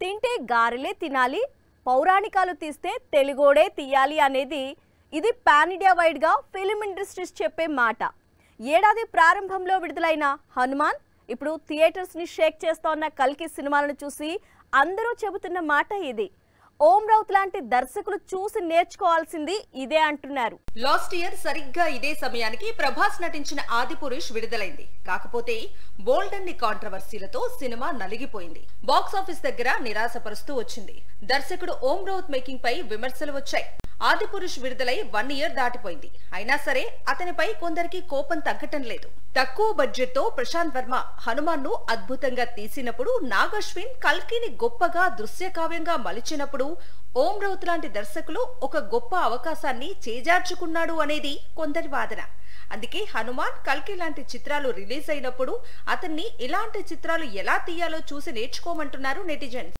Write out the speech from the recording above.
తింటే గారెలే తినాలి, పౌరాణికాలు తీస్తే తెలుగోడే తీయాలి అనేది ఇది పాన్ ఇండియా వైడ్ గా ఫిల్మ్ ఇండస్ట్రీస్ చెప్పే మాట. ఏడాది ప్రారంభంలో విడుదలైన హనుమాన్ ఇప్పుడు థియేటర్స్ ని షేక్ చేస్తోన్న కల్కి సినిమాలను చూసి అందరూ చెబుతున్న మాట ఇది. ఓం రౌత్ లాంటి దర్శకులు చూసి నేర్చుకోవాల్సింది ఇదే అంటున్నారు. లాస్ట్ ఇయర్ సరిగ్గా ఇదే సమయానికి ప్రభాస్ నటించిన ఆదిపురుష్ విడుదలైంది. కాకపోతే బోల్డ్ అన్ని కాంట్రవర్సీలతో సినిమా నలిగిపోయింది. బాక్స్ ఆఫీస్ దగ్గర నిరాశపరుస్తూ వచ్చింది. దర్శకుడు ఓం రౌత్ మేకింగ్ పై విమర్శలు వచ్చాయి. ఆదిపురుష్ విడుదలై 1 ఇయర్ దాటిపోయింది. అయినా సరే అతనిపై కొందరికి కోపం తగ్గటం లేదు. తక్కువ బడ్జెట్ తో ప్రశాంత్ వర్మ హనుమాన్ ను అద్భుతంగా తీసినప్పుడు, నాగ్ అశ్విన్ కల్కిని గొప్పగా దృశ్య కావ్యంగా మలిచినప్పుడు ఓం రౌత్ లాంటి దర్శకులు ఒక గొప్ప అవకాశాన్ని చేజార్చుకున్నాడు అనేది కొందరి వాదన. అందుకే హనుమాన్, కల్కి లాంటి చిత్రాలు రిలీజ్ అయినప్పుడు అతన్ని ఇలాంటి చిత్రాలు ఎలా తీయాలో చూసి నేర్చుకోమంటున్నారు నెటిజన్స్.